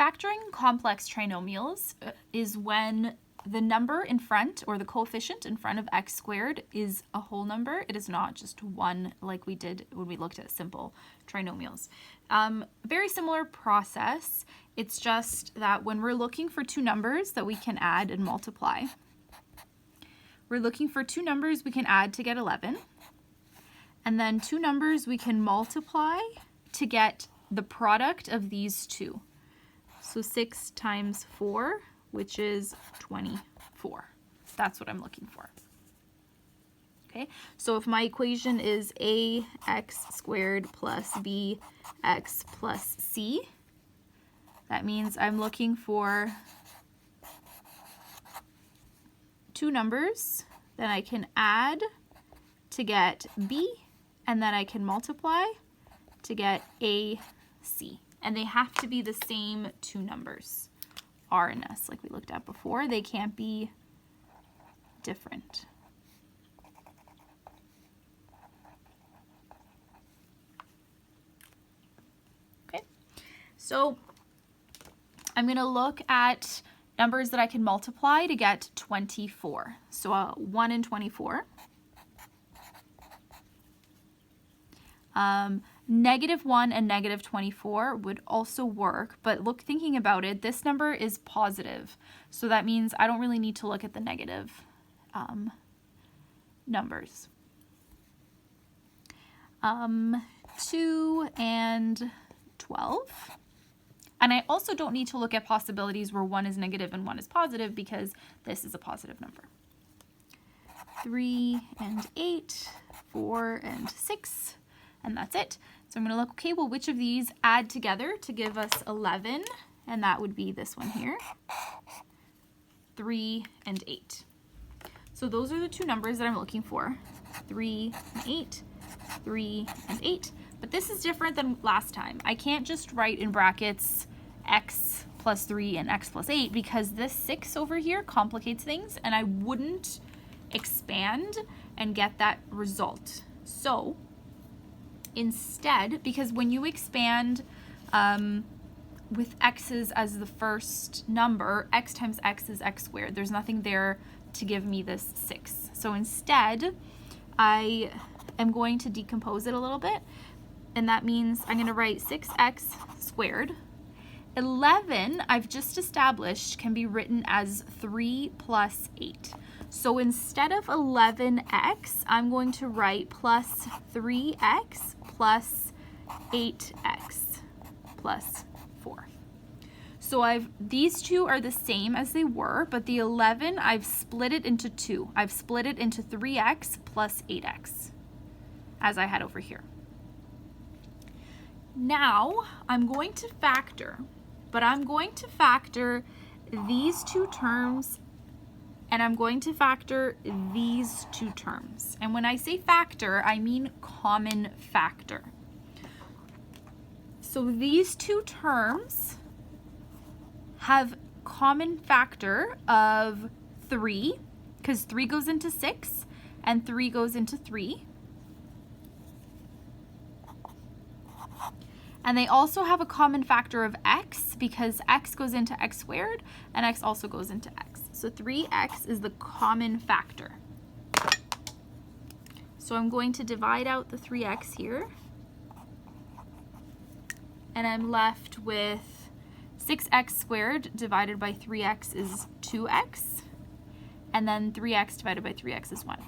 Factoring complex trinomials is when the number in front, or the coefficient in front of x squared, is a whole number. It is not just one like we did when we looked at simple trinomials. Very similar process. It's just that when we're looking for two numbers that we can add and multiply, we're looking for two numbers we can add to get 11, and then two numbers we can multiply to get the product of these two. So 6 times 4, which is 24. That's what I'm looking for. Okay, so if my equation is ax squared plus bx plus c, that means I'm looking for two numbers that I can add to get b, and then I can multiply to get ac. And they have to be the same two numbers, r and s, like we looked at before. They can't be different. Okay, so I'm going to look at numbers that I can multiply to get 24. So 1 and 24. -1 and -24 would also work, but thinking about it, this number is positive. So that means I don't really need to look at the negative numbers. 2 and 12. And I also don't need to look at possibilities where one is negative and one is positive, because this is a positive number. 3 and 8, 4 and 6, and that's it. So I'm going to look, okay, well, which of these add together to give us 11? And that would be this one here, 3 and 8. So those are the two numbers that I'm looking for, 3 and 8, 3 and 8. But this is different than last time. I can't just write in brackets x plus 3 and x plus 8, because this 6 over here complicates things, and I wouldn't expand and get that result. So instead, because when you expand with x's as the first number, x times x is x squared. There's nothing there to give me this 6. So instead, I am going to decompose it a little bit, and that means I'm going to write 6x squared. 11, I've just established, can be written as 3 plus 8. So instead of 11x, I'm going to write plus 3x plus 8x plus 4. So these two are the same as they were, but the 11, I've split it into two. I've split it into 3x plus 8x, as I had over here. Now, I'm going to factor, but I'm going to factor these two terms, and I'm going to factor these two terms. And when I say factor, I mean common factor. So these two terms have common factor of 3, because 3 goes into 6, and 3 goes into 3. And they also have a common factor of x, because x goes into x squared, and x also goes into x. So 3x is the common factor. So I'm going to divide out the 3x here, and I'm left with 6x squared divided by 3x is 2x, and then 3x divided by 3x is 1.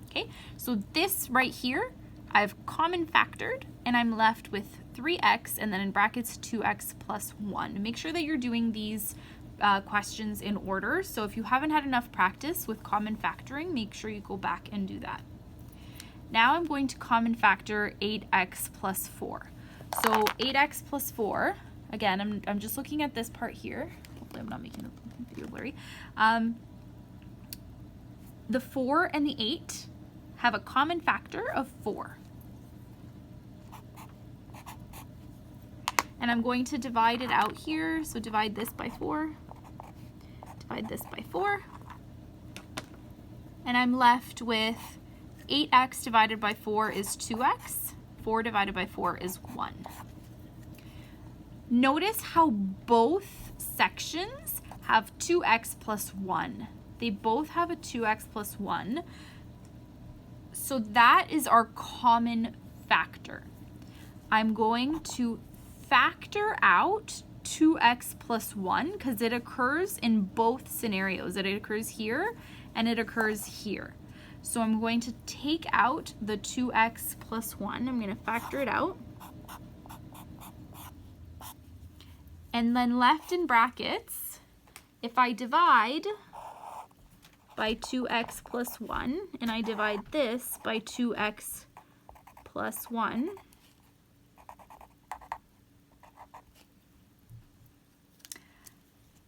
Okay, so this right here, I've common factored, and I'm left with 3x, and then in brackets 2x plus 1. Make sure that you're doing these questions in order. So if you haven't had enough practice with common factoring, make sure you go back and do that. Now I'm going to common factor 8x plus 4. So 8x plus 4, again, I'm just looking at this part here. Hopefully I'm not making the video blurry. The 4 and the 8 have a common factor of 4. And I'm going to divide it out here. So divide this by 4, divide this by 4, and I'm left with 8x divided by 4 is 2x, 4 divided by 4 is 1. Notice how both sections have 2x plus 1. They both have a 2x plus 1. So that is our common factor. I'm going to factor out 2x plus 1 because it occurs in both scenarios. It occurs here and it occurs here. So I'm going to take out the 2x plus 1. I'm going to factor it out. And then left in brackets, if I divide by 2x plus 1, and I divide this by 2x plus 1,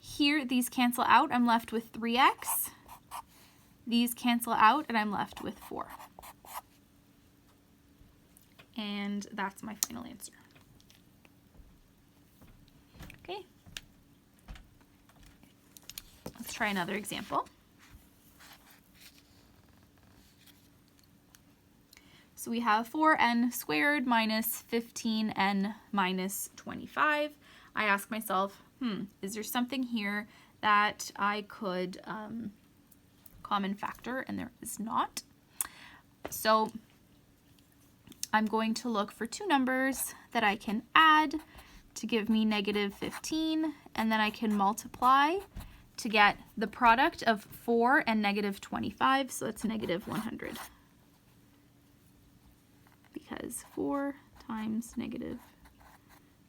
here these cancel out, I'm left with 3x. These cancel out, and I'm left with 4. And that's my final answer. Okay. Let's try another example. So we have 4n squared minus 15n minus 25. I ask myself, is there something here that I could common factor? And there is not. So I'm going to look for two numbers that I can add to give me negative 15, and then I can multiply to get the product of 4 and negative 25, so that's negative 100. Because 4 times negative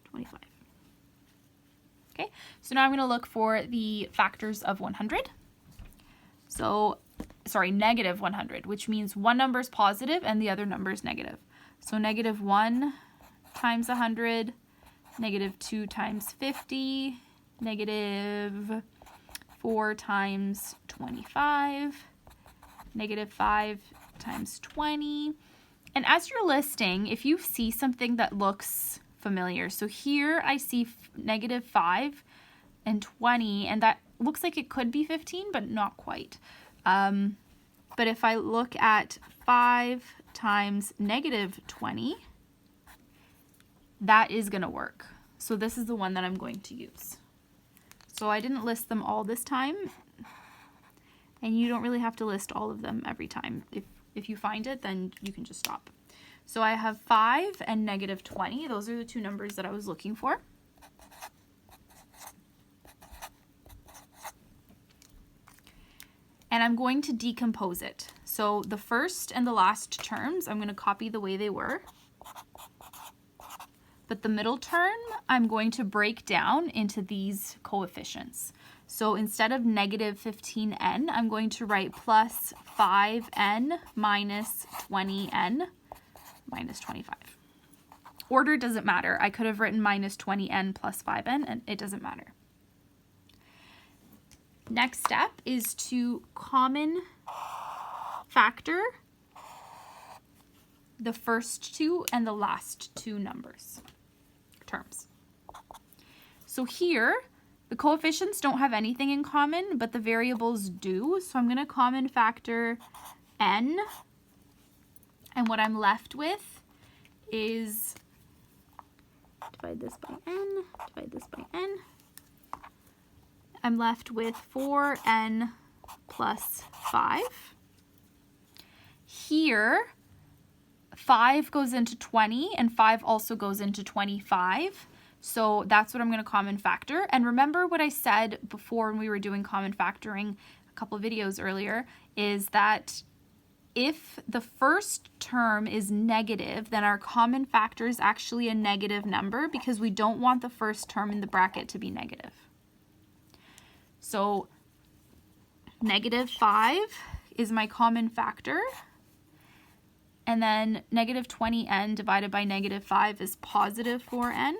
25. Okay, so now I'm going to look for the factors of 100. So, sorry, negative 100, which means one number is positive and the other number is negative. So negative 1 times 100, negative 2 times 50, negative 4 times 25, negative 5 times 20. And as you're listing, if you see something that looks familiar, so here I see negative 5 and 20, and that looks like it could be 15, but not quite. But if I look at 5 times negative 20, that is going to work. So this is the one that I'm going to use. So I didn't list them all this time, and you don't really have to list all of them every time. If you find it, then you can just stop. So I have 5 and negative 20. Those are the two numbers that I was looking for. And I'm going to decompose it. So the first and the last terms, I'm going to copy the way they were. But the middle term, I'm going to break down into these coefficients. So instead of negative 15n, I'm going to write plus 5n minus 20n minus 25. Order doesn't matter. I could have written minus 20n plus 5n, and it doesn't matter. Next step is to common factor the first two and the last two terms. So here, the coefficients don't have anything in common, but the variables do. So I'm going to common factor n, and what I'm left with is divide this by n, divide this by n. I'm left with 4n plus 5. Here, 5 goes into 20, and 5 also goes into 25. So that's what I'm going to common factor. And remember what I said before when we were doing common factoring a couple videos earlier, is that if the first term is negative, then our common factor is actually a negative number because we don't want the first term in the bracket to be negative. So negative 5 is my common factor. And then negative 20n divided by negative 5 is positive 4n.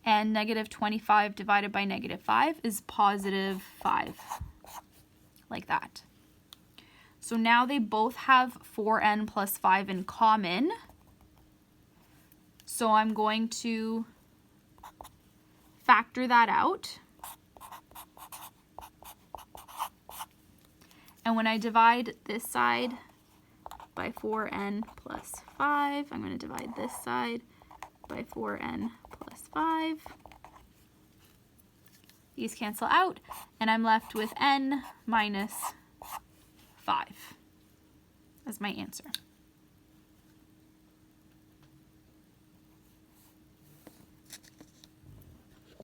And negative 25 divided by negative 5 is positive 5. Like that. So now they both have 4n plus 5 in common. So I'm going to factor that out. And when I divide this side by 4n plus 5, I'm going to divide this side by 4n plus 5. These cancel out, and I'm left with n minus 5 as my answer.